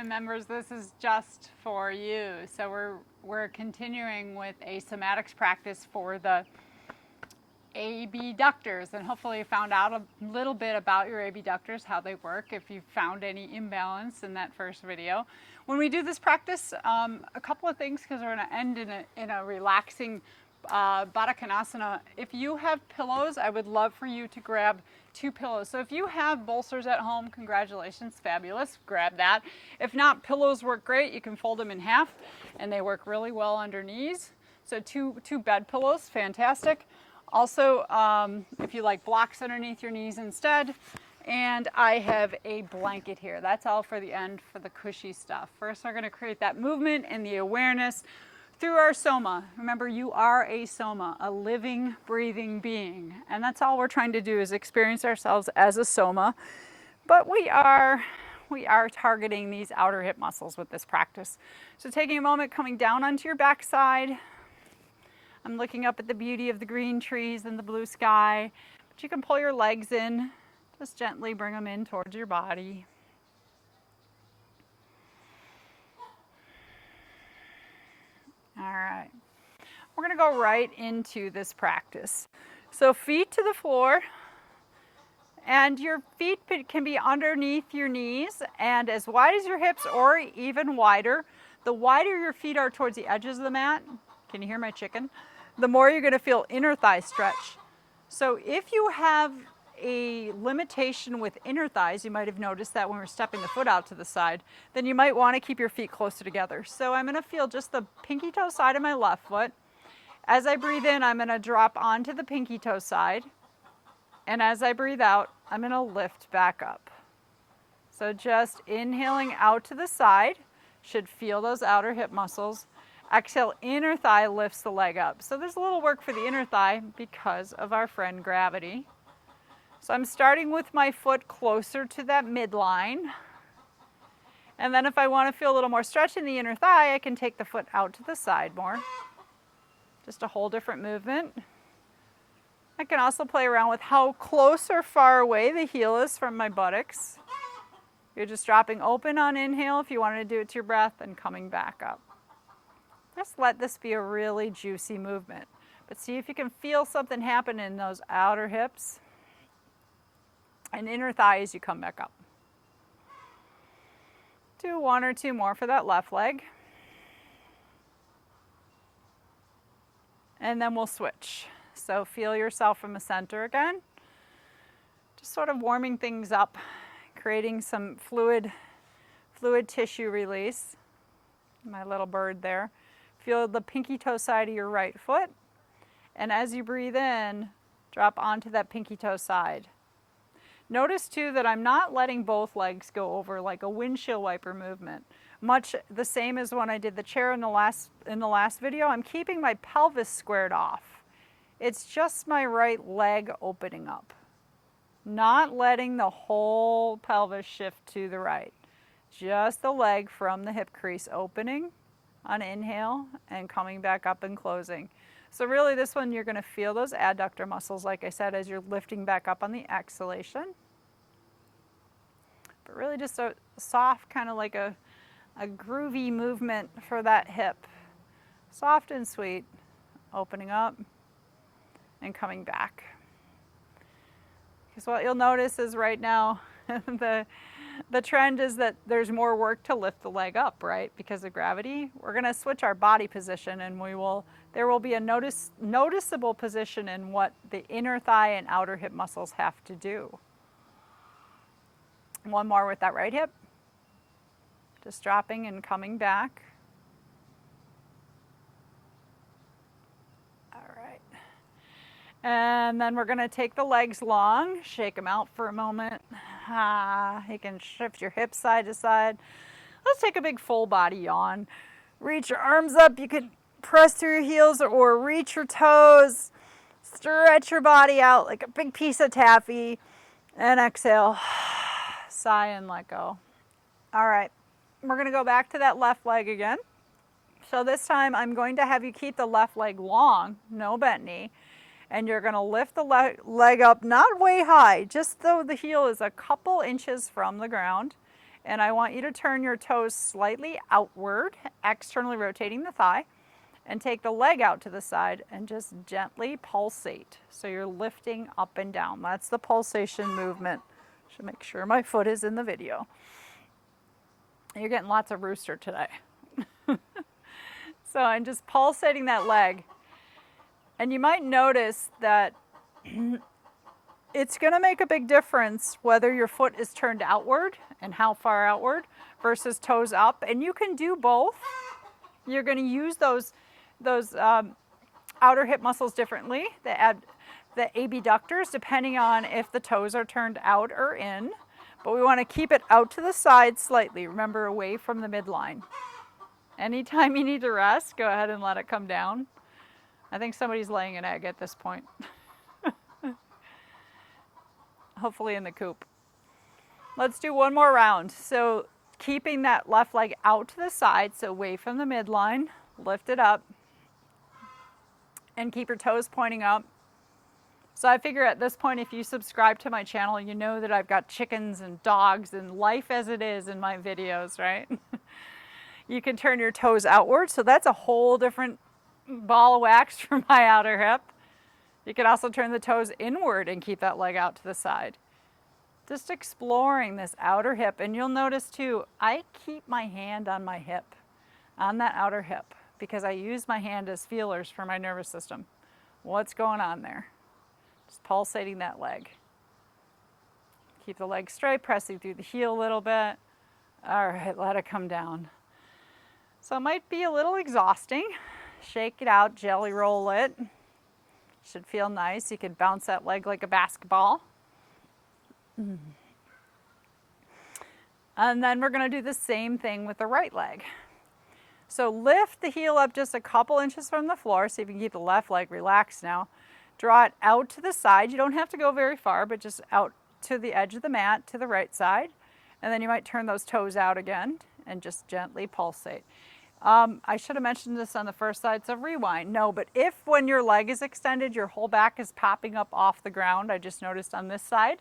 Members, this is just for you. So we're continuing with a somatics practice for the abductors, and hopefully you found out a little bit about your abductors, how they work, if you found any imbalance in that first video. When we do this practice, a couple of things, because we're going to end in a relaxing Baddha Konasana. If you have pillows, I would love for you to grab 2 pillows. So if you have bolsters at home, congratulations, fabulous, grab that. If not, pillows work great. You can fold them in half and they work really well under knees. So two bed pillows, fantastic. Also, if you like blocks underneath your knees instead. And I have a blanket here. That's all for the end, for the cushy stuff. First, we're going to create that movement and the awareness through our soma. Remember, you are a soma, a living, breathing being. And that's all we're trying to do, is experience ourselves as a soma. But we are targeting these outer hip muscles with this practice. So taking a moment, coming down onto your backside. I'm looking up at the beauty of the green trees and the blue sky. But you can pull your legs in. Just gently bring them in towards your body. All right, we're going to go right into this practice. So feet to the floor, and your feet can be underneath your knees and as wide as your hips or even wider. The wider your feet are towards the edges of the mat, can you hear my chicken? The more you're going to feel inner thigh stretch. So if you have a limitation with inner thighs, you might have noticed that when we're stepping the foot out to the side, then you might want to keep your feet closer together. So I'm going to feel just the pinky toe side of my left foot. As I breathe in, I'm going to drop onto the pinky toe side. And as I breathe out, I'm going to lift back up. So just inhaling out to the side, should feel those outer hip muscles. Exhale, inner thigh lifts the leg up. So there's a little work for the inner thigh because of our friend gravity. So I'm starting with my foot closer to that midline. And then if I want to feel a little more stretch in the inner thigh, I can take the foot out to the side more. Just a whole different movement. I can also play around with how close or far away the heel is from my buttocks. You're just dropping open on inhale if you wanted to do it to your breath and coming back up. Just let this be a really juicy movement. But see if you can feel something happen in those outer hips and inner thigh as you come back up. Do 1 or 2 more for that left leg. And then we'll switch. So feel yourself from the center again. Just sort of warming things up, creating some fluid tissue release. My little bird there. Feel the pinky toe side of your right foot. And as you breathe in, drop onto that pinky toe side. Notice too that I'm not letting both legs go over like a windshield wiper movement. Much the same as when I did the chair in the last video. I'm keeping my pelvis squared off. It's just my right leg opening up. Not letting the whole pelvis shift to the right. Just the leg from the hip crease opening on inhale and coming back up and closing. So really this one you're going to feel those adductor muscles, like I said, as you're lifting back up on the exhalation. But really just a soft, kind of like a groovy movement for that hip. Soft and sweet, opening up and coming back. Because what you'll notice is right now the trend is that there's more work to lift the leg up, right? Because of gravity. We're going to switch our body position, and there will be a noticeable position in what the inner thigh and outer hip muscles have to do. One more with that right hip. Just dropping and coming back. All right. And then we're going to take the legs long, shake them out for a moment. You can shift your hips side to side. Let's take a big full body yawn. Reach your arms up. You could press through your heels or reach your toes. Stretch your body out like a big piece of taffy. And exhale. Sigh and let go. All right. We're going to go back to that left leg again. So this time I'm going to have you keep the left leg long, no bent knee. And you're going to lift the leg up, not way high, just though the heel is a couple inches from the ground. And I want you to turn your toes slightly outward, externally rotating the thigh, and take the leg out to the side and just gently pulsate. So you're lifting up and down. That's the pulsation movement. Should make sure my foot is in the video. You're getting lots of rooster today. So I'm just pulsating that leg. And you might notice that it's going to make a big difference whether your foot is turned outward and how far outward versus toes up. And you can do both. You're going to use those outer hip muscles differently, the abductors, depending on if the toes are turned out or in. But we want to keep it out to the side slightly. Remember, away from the midline. Anytime you need to rest, go ahead and let it come down. I think somebody's laying an egg at this point. Hopefully in the coop. Let's do one more round. So keeping that left leg out to the side, so away from the midline, lift it up, and keep your toes pointing up. So I figure at this point, if you subscribe to my channel, you know that I've got chickens and dogs and life as it is in my videos, right? You can turn your toes outward, so that's a whole different ball of wax for my outer hip. You can also turn the toes inward and keep that leg out to the side. Just exploring this outer hip, and you'll notice too, I keep my hand on my hip, on that outer hip, because I use my hand as feelers for my nervous system. What's going on there? Just pulsating that leg. Keep the leg straight, pressing through the heel a little bit. All right, let it come down. So it might be a little exhausting. Shake it out, jelly roll it. Should feel nice. You can bounce that leg like a basketball. And then we're going to do the same thing with the right leg. So lift the heel up just a couple inches from the floor. See if you can keep the left leg relaxed now. Draw it out to the side. You don't have to go very far, but just out to the edge of the mat to the right side. And then you might turn those toes out again and just gently pulsate. I should have mentioned this on the first side, so rewind. No, but if when your leg is extended, your whole back is popping up off the ground, I just noticed on this side,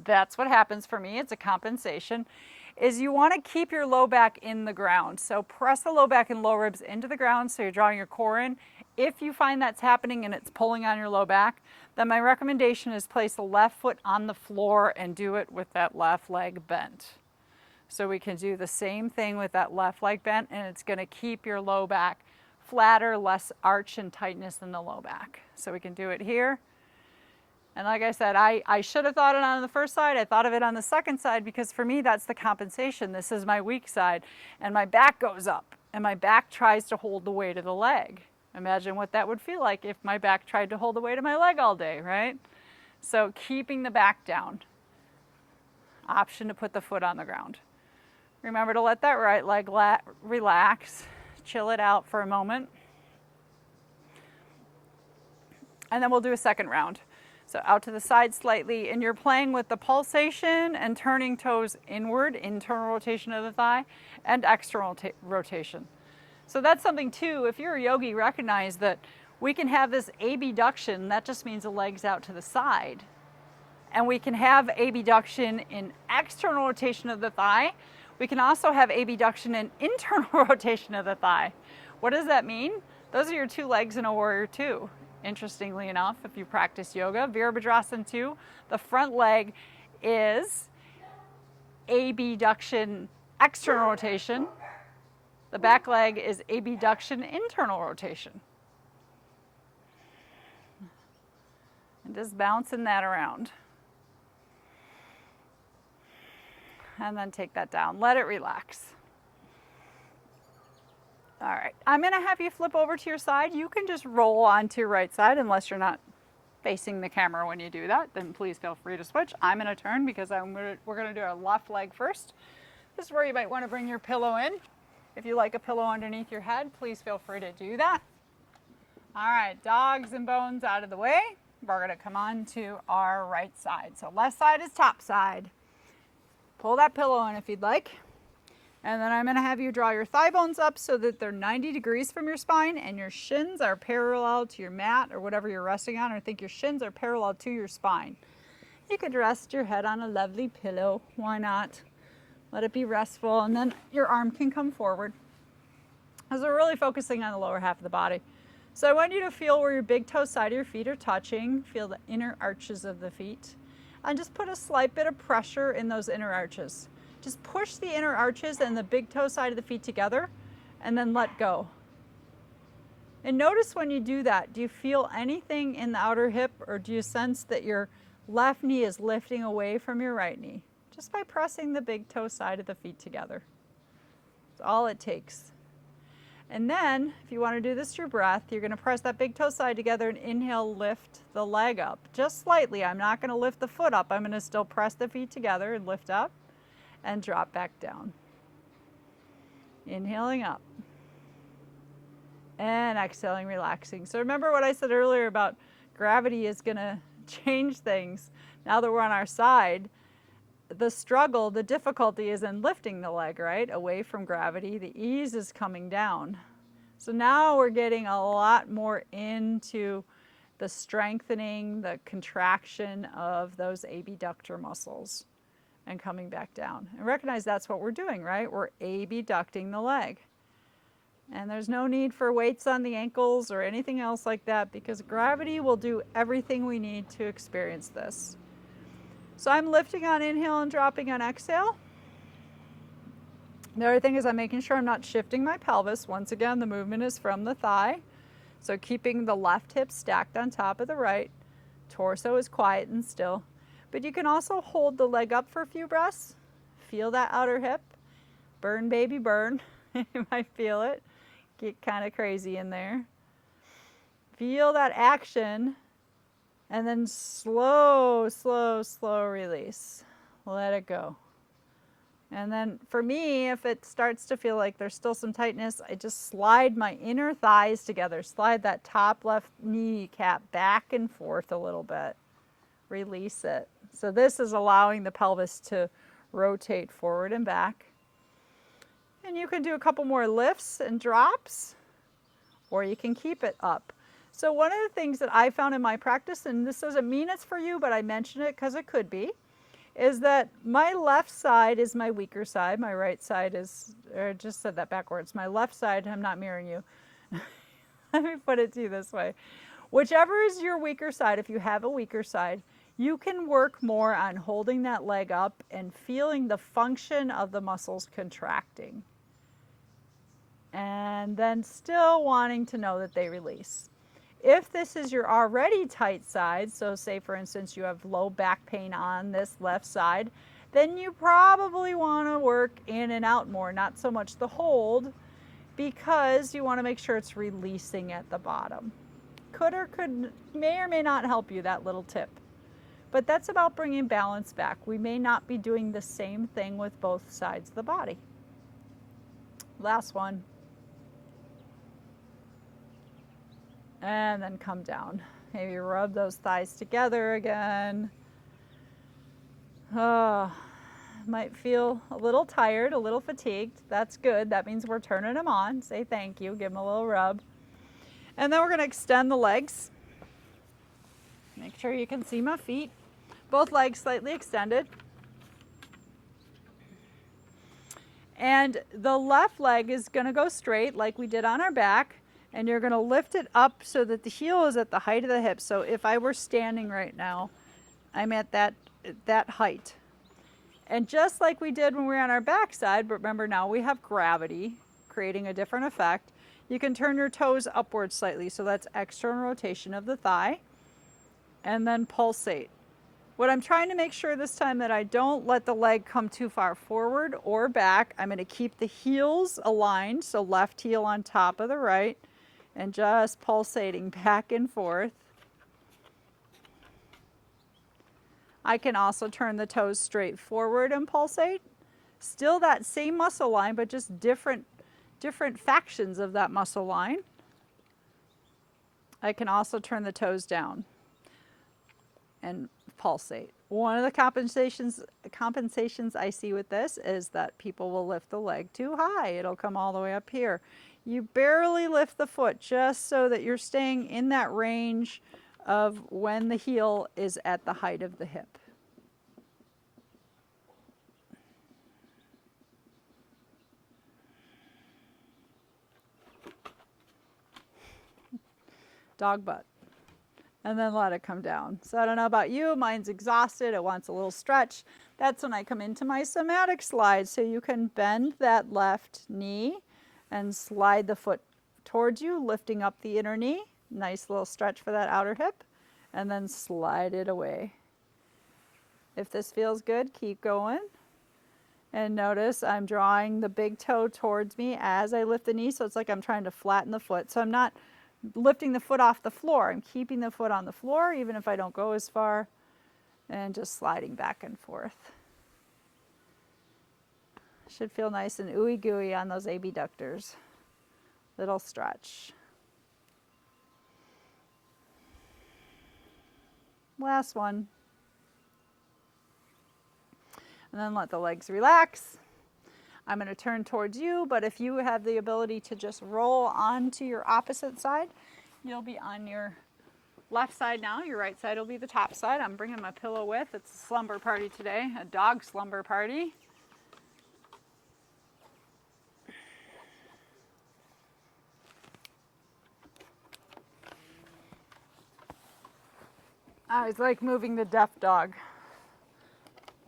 that's what happens for me, it's a compensation, is you want to keep your low back in the ground. So press the low back and low ribs into the ground so you're drawing your core in. If you find that's happening and it's pulling on your low back, then my recommendation is place the left foot on the floor and do it with that left leg bent. So we can do the same thing with that left leg bent, and it's going to keep your low back flatter, less arch and tightness in the low back. So we can do it here. And like I said, I should have thought it on the first side. I thought of it on the second side because for me, that's the compensation. This is my weak side. And my back goes up, and my back tries to hold the weight of the leg. Imagine what that would feel like if my back tried to hold the weight of my leg all day, right? So keeping the back down. Option to put the foot on the ground. Remember to let that right leg relax, chill it out for a moment. And then we'll do a second round. So out to the side slightly, and you're playing with the pulsation and turning toes inward, internal rotation of the thigh, and external rotation. So that's something too, if you're a yogi, recognize that we can have this abduction, that just means the legs out to the side. And we can have abduction in external rotation of the thigh. We can also have abduction and internal rotation of the thigh. What does that mean? Those are your two legs in a warrior two. Interestingly enough, if you practice yoga, Virabhadrasana 2, the front leg is abduction external rotation. The back leg is abduction internal rotation. And just bouncing that around. And then take that down. Let it relax. All right, I'm going to have you flip over to your side. You can just roll onto your right side unless you're not facing the camera when you do that. Then please feel free to switch. I'm going to turn because we're going to do our left leg first. This is where you might want to bring your pillow in. If you like a pillow underneath your head, please feel free to do that. All right, dogs and bones out of the way. We're going to come on to our right side. So left side is top side. Pull that pillow in if you'd like. And then I'm going to have you draw your thigh bones up so that they're 90 degrees from your spine and your shins are parallel to your mat or whatever you're resting on, or think your shins are parallel to your spine. You could rest your head on a lovely pillow. Why not? Let it be restful, and then your arm can come forward. As we're really focusing on the lower half of the body. So I want you to feel where your big toe side of your feet are touching. Feel the inner arches of the feet. And just put a slight bit of pressure in those inner arches. Just push the inner arches and the big toe side of the feet together, and then let go. And notice when you do that, do you feel anything in the outer hip, or do you sense that your left knee is lifting away from your right knee? Just by pressing the big toe side of the feet together. That's all it takes. And then, if you want to do this through breath, you're going to press that big toe side together and inhale, lift the leg up. Just slightly. I'm not going to lift the foot up. I'm going to still press the feet together and lift up and drop back down. Inhaling up. And exhaling, relaxing. So remember what I said earlier about gravity is going to change things. Now that we're on our side, the struggle, the difficulty is in lifting the leg, right? Away from gravity. The ease is coming down. So now we're getting a lot more into the strengthening, the contraction of those abductor muscles and coming back down. And recognize that's what we're doing, right? We're abducting the leg. And there's no need for weights on the ankles or anything else like that, because gravity will do everything we need to experience this. So I'm lifting on inhale and dropping on exhale. The other thing is I'm making sure I'm not shifting my pelvis. Once again, the movement is from the thigh. So keeping the left hip stacked on top of the right. Torso is quiet and still. But you can also hold the leg up for a few breaths. Feel that outer hip. Burn, baby, burn. You might feel it. Get kind of crazy in there. Feel that action, and then slow, slow, slow release. Let it go. And then for me, if it starts to feel like there's still some tightness, I just slide my inner thighs together. Slide that top left kneecap back and forth a little bit. Release it. So this is allowing the pelvis to rotate forward and back. And you can do a couple more lifts and drops, or you can keep it up. So one of the things that I found in my practice, and this doesn't mean it's for you, but I mention it because it could be, is that my left side is my weaker side. My right side is, or I just said that backwards. My left side, I'm not mirroring you. Let me put it to you this way. Whichever is your weaker side, if you have a weaker side, you can work more on holding that leg up and feeling the function of the muscles contracting. And then still wanting to know that they release. If this is your already tight side, so say for instance you have low back pain on this left side, then you probably want to work in and out more, not so much the hold, because you want to make sure it's releasing at the bottom. May or may not help you, that little tip. But that's about bringing balance back. We may not be doing the same thing with both sides of the body. Last one. And then come down. Maybe rub those thighs together again. Might feel a little tired, a little fatigued. That's good. That means we're turning them on. Say thank you. Give them a little rub. And then we're going to extend the legs. Make sure you can see my feet. Both legs slightly extended. And the left leg is going to go straight like we did on our back. And you're going to lift it up so that the heel is at the height of the hip. So if I were standing right now, I'm at that height. And just like we did when we were on our back side, but remember now we have gravity creating a different effect, you can turn your toes upward slightly. So that's external rotation of the thigh. And then pulsate. What I'm trying to make sure this time that I don't let the leg come too far forward or back. I'm going to keep the heels aligned. So left heel on top of the right. And just pulsating back and forth. I can also turn the toes straight forward and pulsate. Still that same muscle line, but just different factions of that muscle line. I can also turn the toes down and pulsate. One of the compensations I see with this is that people will lift the leg too high. It'll come all the way up here. You barely lift the foot just so that you're staying in that range of when the heel is at the height of the hip. dog butt. And then let it come down. So I don't know about you, mine's exhausted, it wants a little stretch. That's when I come into my somatic slide. So you can bend that left knee and slide the foot towards you, lifting up the inner knee. Nice little stretch for that outer hip. And then slide it away. If this feels good, keep going. And notice I'm drawing the big toe towards me as I lift the knee. So it's like I'm trying to flatten the foot. So I'm not lifting the foot off the floor. I'm keeping the foot on the floor even if I don't go as far, and just sliding back and forth. Should feel nice and ooey gooey on those abductors. Little stretch. Last one. And then let the legs relax. I'm going to turn towards you, but if you have the ability to just roll onto your opposite side, you'll be on your left side now. Your right side will be the top side. I'm bringing my pillow with. It's a slumber party today, a dog slumber party. I was like moving the deaf dog.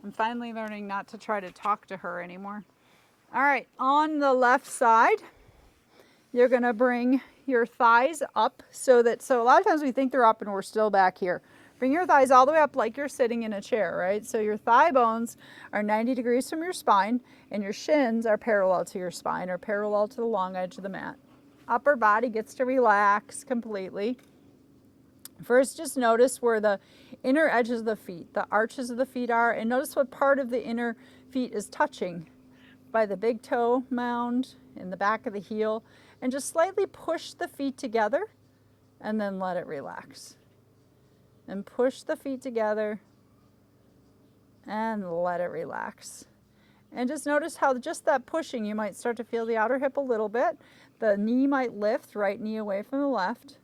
I'm finally learning not to try to talk to her anymore. All right, on the left side, you're gonna bring your thighs up so a lot of times we think they're up and we're still back here. Bring your thighs all the way up like you're sitting in a chair, right? So your thigh bones are 90 degrees from your spine and your shins are parallel to your spine or parallel to the long edge of the mat. Upper body gets to relax completely. First, just notice where the inner edges of the feet, the arches of the feet are, and notice what part of the inner feet is touching by the big toe mound in the back of the heel, and just slightly push the feet together and then let it relax. And push the feet together and let it relax. And just notice how just that pushing, you might start to feel the outer hip a little bit. The knee might lift, right knee away from the left.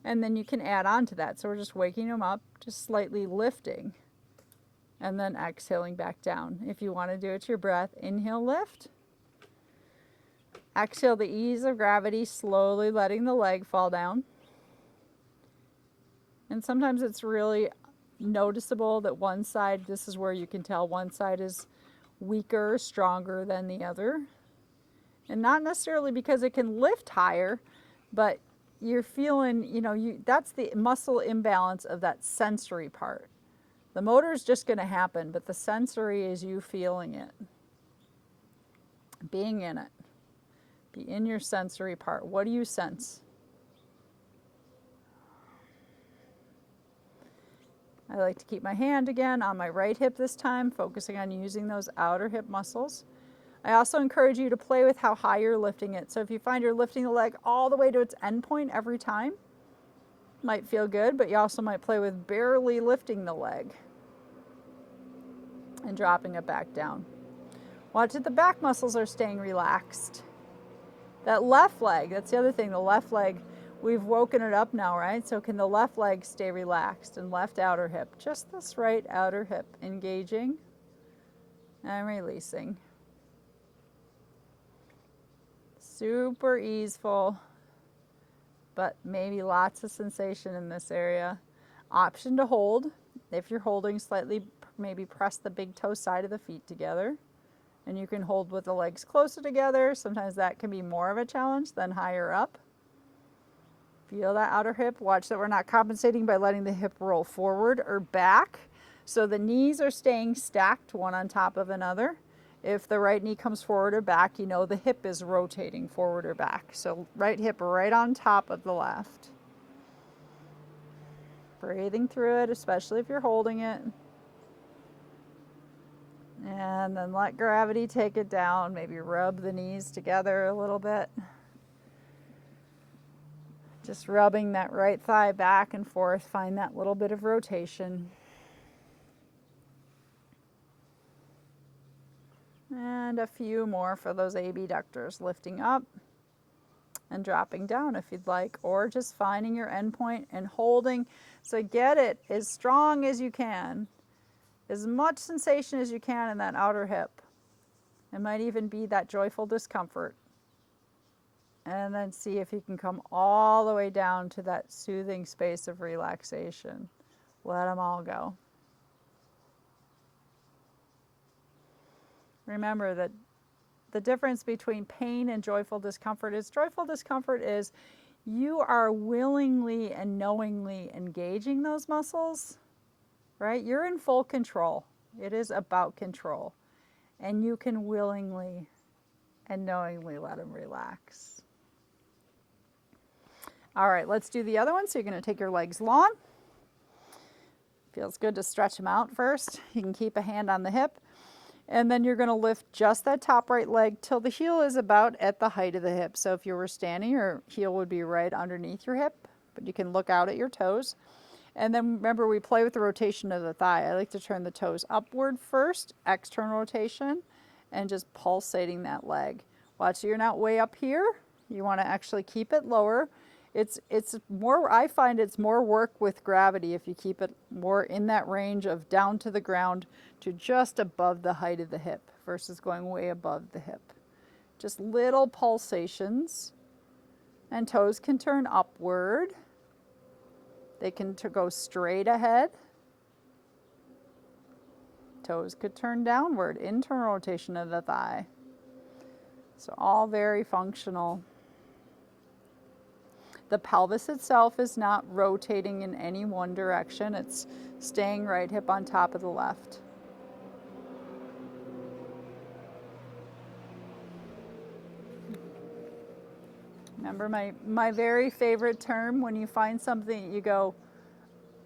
And then you can add on to that. So we're just waking them up, just slightly lifting. And then exhaling back down. If you want to do it to your breath, inhale, lift. Exhale the ease of gravity, slowly letting the leg fall down. And sometimes it's really noticeable that one side, this is where you can tell one side is weaker, stronger than the other. And not necessarily because it can lift higher, but you're feeling, that's the muscle imbalance of that sensory part. The motor is just going to happen, but the sensory is you feeling it, being in it. Be in your sensory part. What do you sense? I like to keep my hand again on my right hip this time, focusing on using those outer hip muscles. I also encourage you to play with how high you're lifting it. So if you find you're lifting the leg all the way to its end point every time, might feel good, but you also might play with barely lifting the leg and dropping it back down. Watch that the back muscles are staying relaxed. That left leg, that's the other thing, the left leg, we've woken it up now, right? So can the left leg stay relaxed and left outer hip? Just this right outer hip, engaging and releasing. Super easeful, but maybe lots of sensation in this area. Option to hold. If you're holding, slightly maybe press the big toe side of the feet together. And you can hold with the legs closer together. Sometimes that can be more of a challenge than higher up. Feel that outer hip. Watch that we're not compensating by letting the hip roll forward or back. So the knees are staying stacked one on top of another. If the right knee comes forward or back, you know the hip is rotating forward or back. So right hip right on top of the left. Breathing through it, especially if you're holding it. And then let gravity take it down. Maybe rub the knees together a little bit. Just rubbing that right thigh back and forth. Find that little bit of rotation. And a few more for those abductors, lifting up and dropping down if you'd like, or just finding your endpoint and holding. So get it as strong as you can, as much sensation as you can in that outer hip. It might even be that joyful discomfort. And then see if you can come all the way down to that soothing space of relaxation. Let them all go. Remember that the difference between pain and joyful discomfort is you are willingly and knowingly engaging those muscles, right? You're in full control. It is about control. And you can willingly and knowingly let them relax. All right, let's do the other one. So you're going to take your legs long. Feels good to stretch them out first. You can keep a hand on the hip. And then you're going to lift just that top right leg till the heel is about at the height of the hip. So if you were standing, your heel would be right underneath your hip, but you can look out at your toes. And then remember, we play with the rotation of the thigh. I like to turn the toes upward first, external rotation, and just pulsating that leg. Watch, so you're not way up here. You want to actually keep it lower. It's more, I find it's more work with gravity if you keep it more in that range of down to the ground to just above the height of the hip versus going way above the hip. Just little pulsations, and toes can turn upward. They can go straight ahead. Toes could turn downward, internal rotation of the thigh. So all very functional. The pelvis itself is not rotating in any one direction. It's staying right hip on top of the left. Remember my very favorite term, when you find something you go,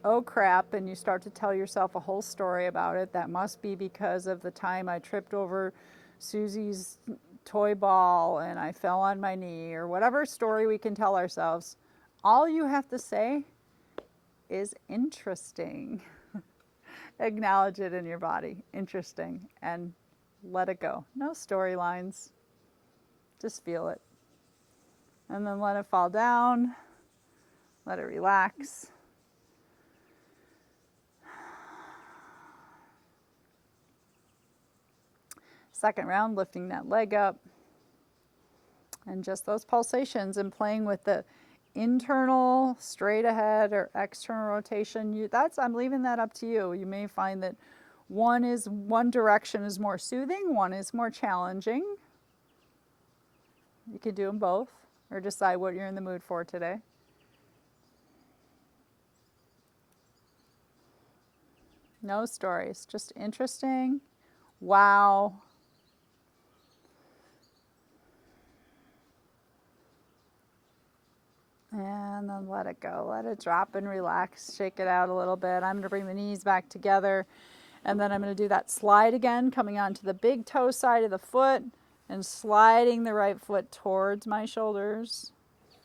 oh crap, and you start to tell yourself a whole story about it. That must be because of the time I tripped over Susie's toy ball and I fell on my knee, or whatever story we can tell ourselves. All you have to say is interesting. Acknowledge it in your body, interesting, and let it go. No storylines, just feel it. And then let it fall down, let it relax. Second round, lifting that leg up. And just those pulsations and playing with the internal straight ahead or external rotation. I'm leaving that up to you. You may find that one direction is more soothing, one is more challenging. You can do them both, or decide what you're in the mood for today. No stories, just interesting. Wow. And then let it go. Let it drop and relax. Shake it out a little bit. I'm going to bring the knees back together. And then I'm going to do that slide again, coming onto the big toe side of the foot and sliding the right foot towards my shoulders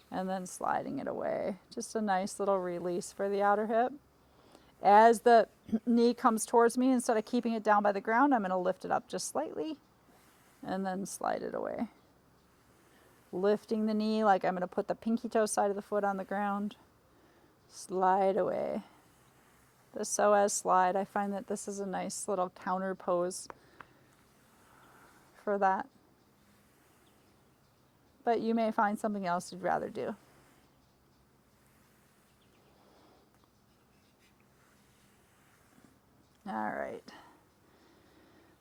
and then sliding it away. Just a nice little release for the outer hip. As the knee comes towards me, instead of keeping it down by the ground, I'm going to lift it up just slightly and then slide it away. Lifting the knee like I'm going to put the pinky toe side of the foot on the ground. Slide away. The psoas slide, I find that this is a nice little counter pose for that. But you may find something else you'd rather do. All right.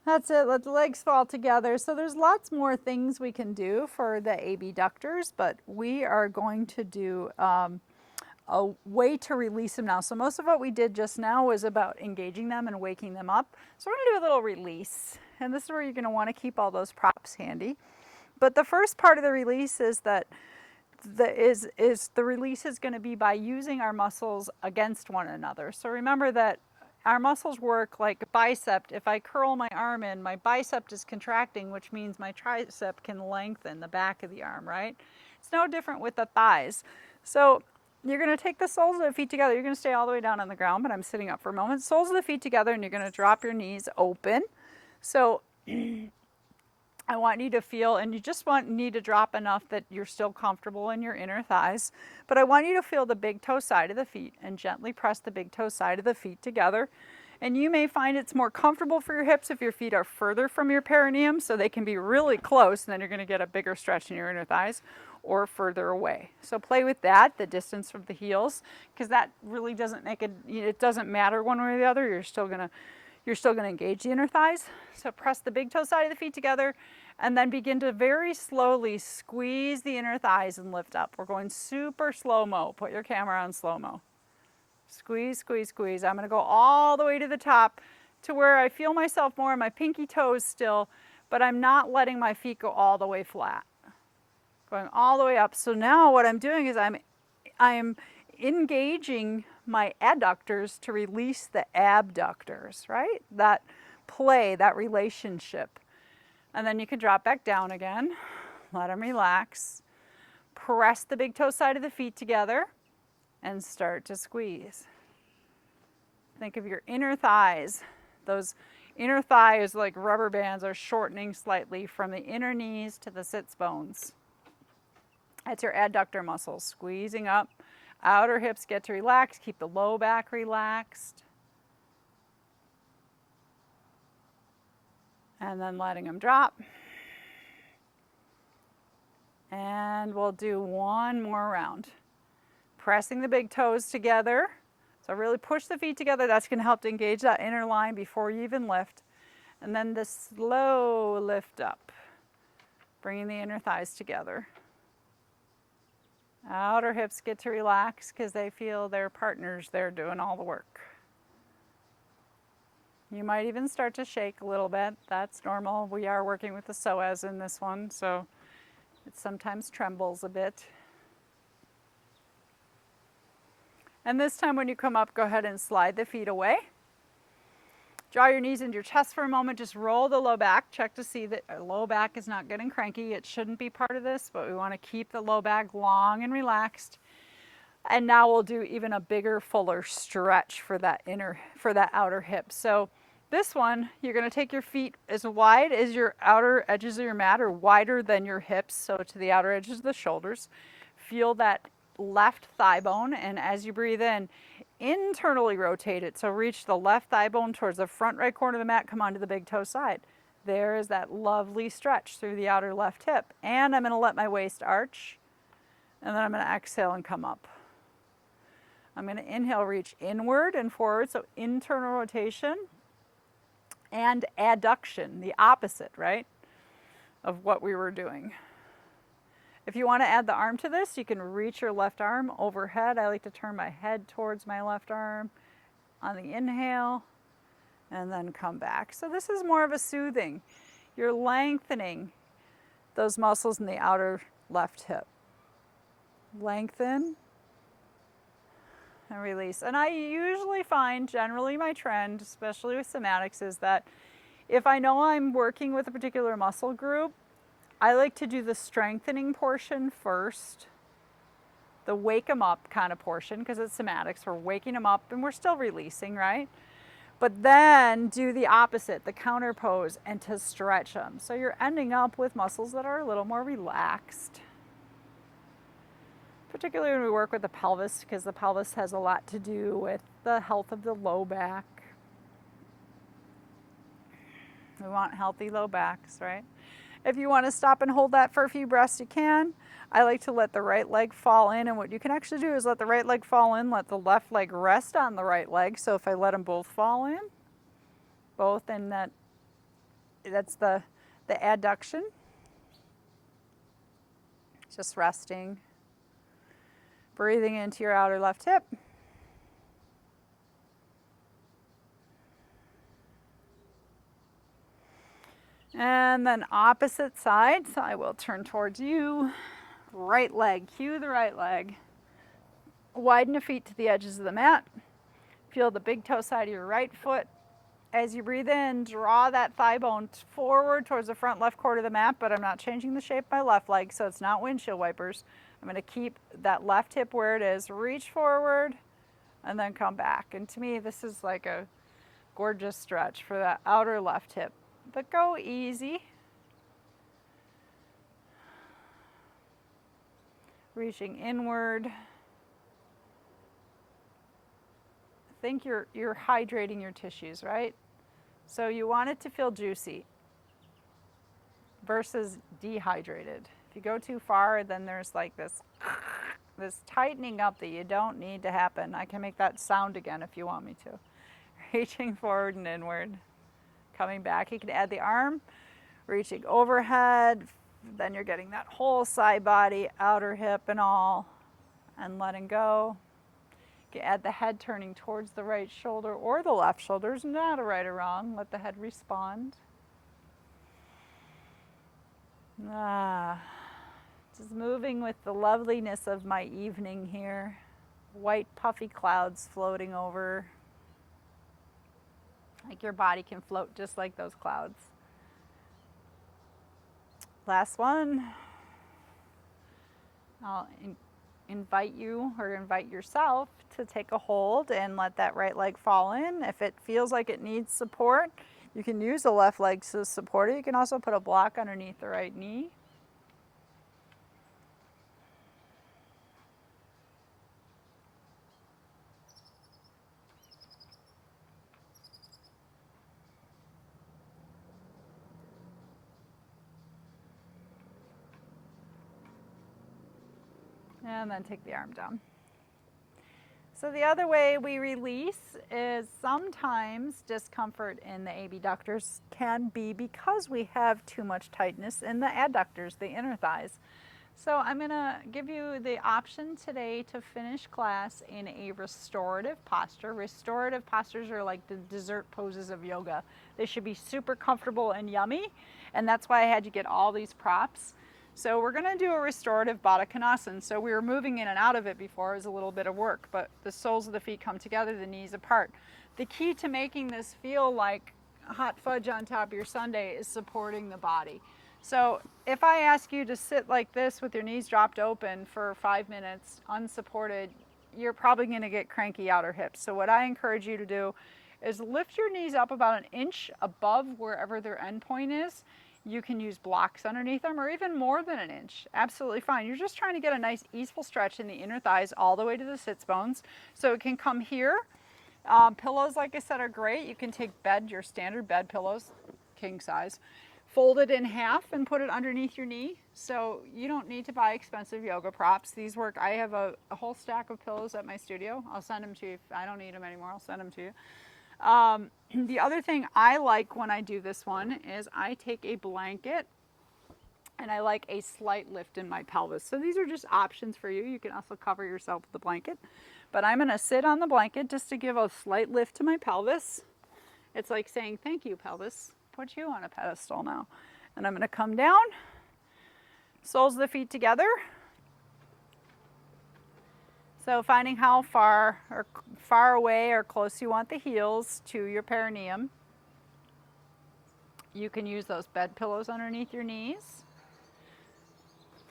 That's it. Let the legs fall together. So there's lots more things we can do for the abductors, but we are going to do a way to release them now. So most of what we did just now was about engaging them and waking them up. So we're going to do a little release. And this is where you're going to want to keep all those props handy. But the first part of the release is that the release is going to be by using our muscles against one another. So remember that our muscles work like a bicep. If I curl my arm in, my bicep is contracting, which means my tricep can lengthen the back of the arm, right? It's no different with the thighs. So you're going to take the soles of the feet together. You're going to stay all the way down on the ground, but I'm sitting up for a moment. Soles of the feet together, and you're going to drop your knees open. So I want you to feel, and you just need to drop enough that you're still comfortable in your inner thighs. But I want you to feel the big toe side of the feet and gently press the big toe side of the feet together. And you may find it's more comfortable for your hips if your feet are further from your perineum, so they can be really close, and then you're going to get a bigger stretch in your inner thighs. or further away. So play with that, the distance from the heels, because that really doesn't make it, it doesn't matter one way or the other. You're still gonna engage the inner thighs. So press the big toe side of the feet together and then begin to very slowly squeeze the inner thighs and lift up. We're going super slow-mo. Put your camera on slow-mo. Squeeze, squeeze, squeeze. I'm gonna go all the way to the top to where I feel myself more on my pinky toes still, but I'm not letting my feet go all the way flat. Going all the way up. So now what I'm doing is I'm engaging my adductors to release the abductors, right? That play, that relationship. And then you can drop back down again. Let them relax. Press the big toe side of the feet together and start to squeeze. Think of your inner thighs. Those inner thighs, like rubber bands, are shortening slightly from the inner knees to the sits bones. That's your adductor muscles squeezing up. Outer hips get to relax. Keep the low back relaxed. And then letting them drop. And we'll do one more round. Pressing the big toes together. So really push the feet together. That's going to help to engage that inner line before you even lift. And then the slow lift up. Bringing the inner thighs together. Outer hips get to relax because they feel their partners there doing all the work. You might even start to shake a little bit. That's normal. We are working with the psoas in this one, so it sometimes trembles a bit. And this time when you come up, go ahead and slide the feet away. Draw your knees into your chest for a moment. Just roll the low back. Check to see that low back is not getting cranky. It shouldn't be part of this, but we want to keep the low back long and relaxed. And now we'll do even a bigger, fuller stretch for that outer hip. So this one, you're going to take your feet as wide as your outer edges of your mat, or wider than your hips, so to the outer edges of the shoulders. Feel that left thigh bone, and as you breathe in, internally rotate it. So reach the left thigh bone towards the front right corner of the mat, come onto the big toe side. There is that lovely stretch through the outer left hip. And I'm going to let my waist arch, and then I'm going to exhale and come up. I'm going to inhale, reach inward and forward, so internal rotation and adduction, the opposite, right, of what we were doing. If you want to add the arm to this, you can reach your left arm overhead. I like to turn my head towards my left arm on the inhale and then come back. So this is more of a soothing. You're lengthening those muscles in the outer left hip. Lengthen and release. And I usually find, generally my trend, especially with somatics, is that if I know I'm working with a particular muscle group, I like to do the strengthening portion first, the wake them up kind of portion, because it's somatics. We're waking them up and we're still releasing, right? But then do the opposite, the counter pose, and to stretch them. So you're ending up with muscles that are a little more relaxed. Particularly when we work with the pelvis, because the pelvis has a lot to do with the health of the low back. We want healthy low backs, right? If you want to stop and hold that for a few breaths, you can. I like to let the right leg fall in, and what you can actually do is let the right leg fall in, let the left leg rest on the right leg. So if I let them both fall in, both in that's the adduction. Just resting. Breathing into your outer left hip. And then opposite side, so I will turn towards you. Right leg, cue the right leg. Widen the feet to the edges of the mat. Feel the big toe side of your right foot. As you breathe in, draw that thigh bone forward towards the front left quarter of the mat, but I'm not changing the shape of my left leg, so it's not windshield wipers. I'm going to keep that left hip where it is. Reach forward and then come back. And to me, this is like a gorgeous stretch for that outer left hip. But go easy. Reaching inward. Think you're hydrating your tissues, right? So you want it to feel juicy versus dehydrated. If you go too far, then there's like this tightening up that you don't need to happen. I can make that sound again if you want me to. Reaching forward and inward, coming back. You can add the arm, reaching overhead, then you're getting that whole side body, outer hip and all, and letting go. You can add the head turning towards the right shoulder or the left shoulder. There's not a right or wrong. Let the head respond. Just moving with the loveliness of my evening here. White puffy clouds floating over. Like your body can float just like those clouds. Last one. I'll invite you or invite yourself to take a hold and let that right leg fall in. If it feels like it needs support, you can use the left leg to support it. You can also put a block underneath the right knee. And then take the arm down. So the other way we release is sometimes discomfort in the abductors can be because we have too much tightness in the adductors, the inner thighs. So I'm going to give you the option today to finish class in a restorative posture. Restorative postures are like the dessert poses of yoga. They should be super comfortable and yummy, and that's why I had you get all these props. So we're going to do a restorative Baddha Konasana. So we were moving in and out of it before. It was a little bit of work, but the soles of the feet come together, the knees apart. The key to making this feel like hot fudge on top of your sundae is supporting the body. So if I ask you to sit like this with your knees dropped open for 5 minutes, unsupported, you're probably going to get cranky outer hips. So what I encourage you to do is lift your knees up about an inch above wherever their end point is. You can use blocks underneath them or even more than an inch. Absolutely fine. You're just trying to get a nice easeful stretch in the inner thighs all the way to the sits bones. So it can come here. Pillows, like I said, are great. You can take your standard bed pillows, king size, fold it in half and put it underneath your knee. So you don't need to buy expensive yoga props. These work. I have a whole stack of pillows at my studio. I'll send them to you. If I don't need them anymore, I'll send them to you. The other thing I like when I do this one is I take a blanket and I like a slight lift in my pelvis. So these are just options for you. You can also cover yourself with the blanket. But I'm going to sit on the blanket just to give a slight lift to my pelvis. It's like saying, thank you, pelvis. Put you on a pedestal now. And I'm going to come down, soles of the feet together. So finding how far away or close you want the heels to your perineum. You can use those bed pillows underneath your knees.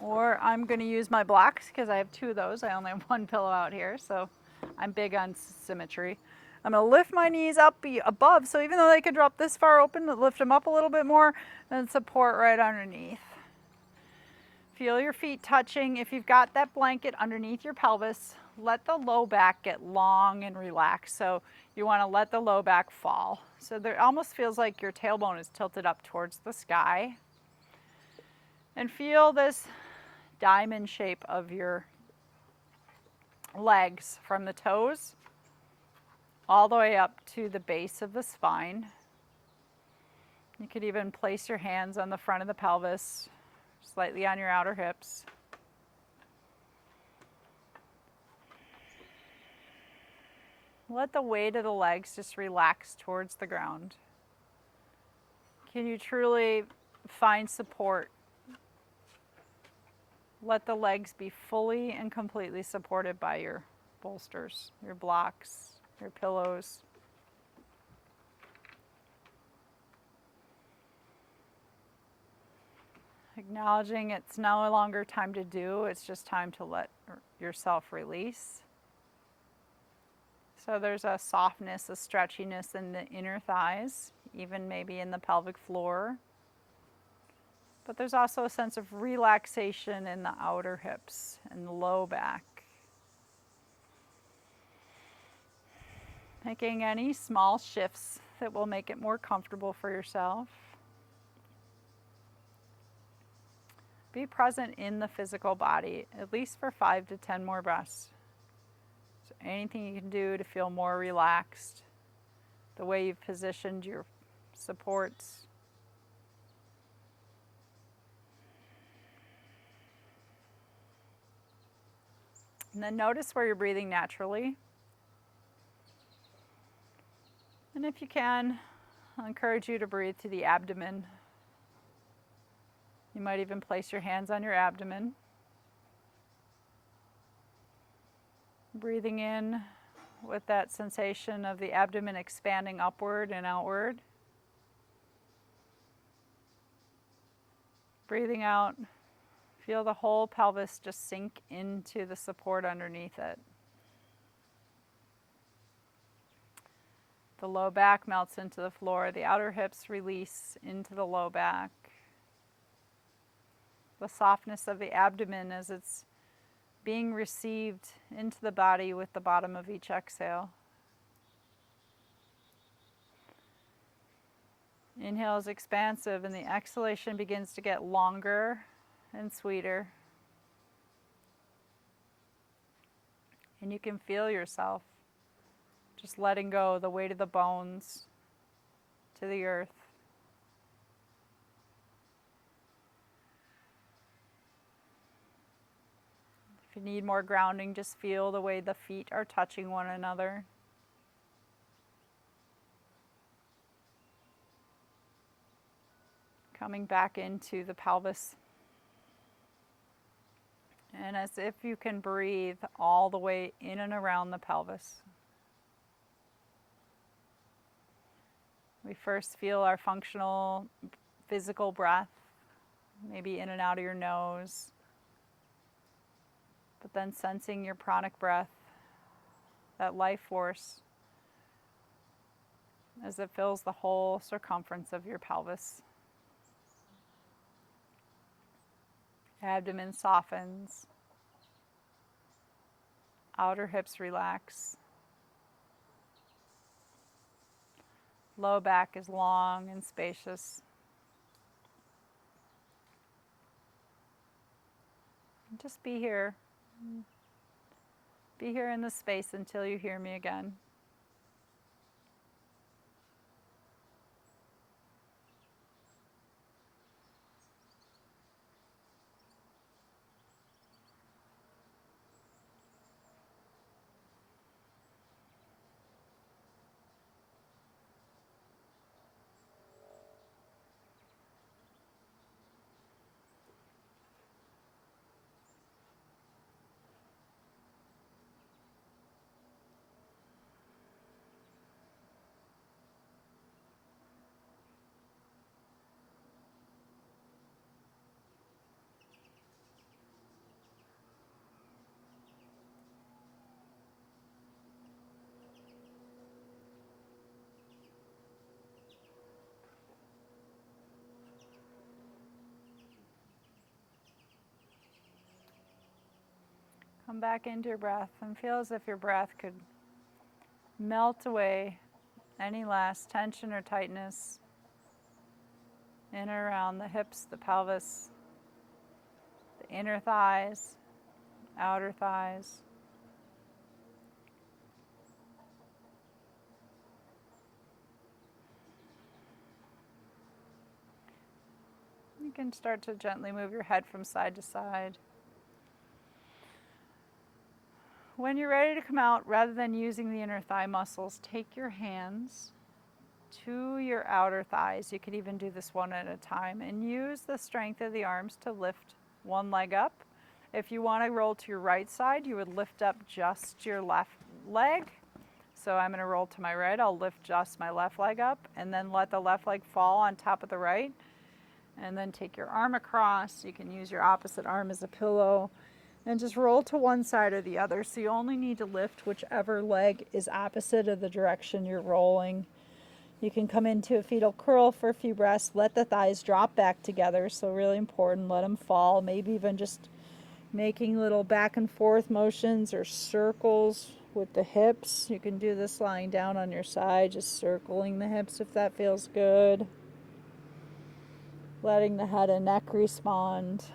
Or I'm going to use my blocks because I have 2 of those. I only have 1 pillow out here, so I'm big on symmetry. I'm going to lift my knees up above, so even though they could drop this far open, lift them up a little bit more, then support right underneath. Feel your feet touching. If you've got that blanket underneath your pelvis, let the low back get long and relaxed. So you want to let the low back fall. So there almost feels like your tailbone is tilted up towards the sky. And feel this diamond shape of your legs from the toes all the way up to the base of the spine. You could even place your hands on the front of the pelvis, slightly on your outer hips. Let the weight of the legs just relax towards the ground. Can you truly find support? Let the legs be fully and completely supported by your bolsters, your blocks, your pillows. Acknowledging it's no longer time to do, it's just time to let yourself release. So there's a softness, a stretchiness in the inner thighs, even maybe in the pelvic floor. But there's also a sense of relaxation in the outer hips and the low back. Making any small shifts that will make it more comfortable for yourself. be present in the physical body, at least for 5 to 10 more breaths. So anything you can do to feel more relaxed, the way you've positioned your supports. And then notice where you're breathing naturally. And if you can, I'll encourage you to breathe to the abdomen. You might even place your hands on your abdomen. Breathing in with that sensation of the abdomen expanding upward and outward. Breathing out, feel the whole pelvis just sink into the support underneath it. The low back melts into the floor. The outer hips release into the low back. The softness of the abdomen as it's being received into the body with the bottom of each exhale. Inhale is expansive and the exhalation begins to get longer and sweeter. And you can feel yourself just letting go the weight of the bones to the earth. If you need more grounding, just feel the way the feet are touching one another. Coming back into the pelvis. And as if you can breathe all the way in and around the pelvis. We first feel our functional physical breath, maybe in and out of your nose, but then sensing your pranic breath, that life force, as it fills the whole circumference of your pelvis. Abdomen softens, outer hips relax. Low back is long and spacious. Just be here. Be here in this space until you hear me again. Come back into your breath and feel as if your breath could melt away any last tension or tightness in and around the hips, the pelvis, the inner thighs, outer thighs. You can start to gently move your head from side to side. When you're ready to come out, rather than using the inner thigh muscles, take your hands to your outer thighs. You could even do this one at a time and use the strength of the arms to lift one leg up. If you want to roll to your right side, you would lift up just your left leg. So I'm going to roll to my right. I'll lift just my left leg up and then let the left leg fall on top of the right. And then take your arm across. You can use your opposite arm as a pillow. And just roll to one side or the other. So you only need to lift whichever leg is opposite of the direction you're rolling. You can come into a fetal curl for a few breaths. Let the thighs drop back together. So really important, let them fall. Maybe even just making little back and forth motions or circles with the hips. You can do this lying down on your side, just circling the hips if that feels good. Letting the head and neck respond.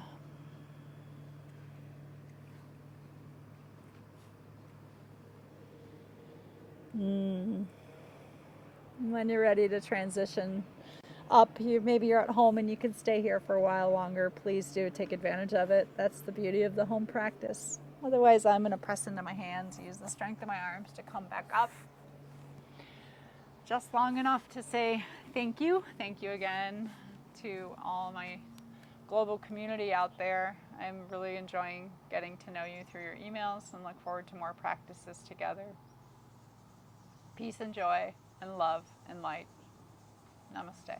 when you're ready to transition up, maybe you're at home and you can stay here for a while longer, please do take advantage of it. That's the beauty of the home practice. Otherwise, I'm going to press into my hands, use the strength of my arms to come back up. Just long enough to say thank you. Thank you again to all my global community out there. I'm really enjoying getting to know you through your emails and look forward to more practices together. Peace and joy and love and light. Namaste.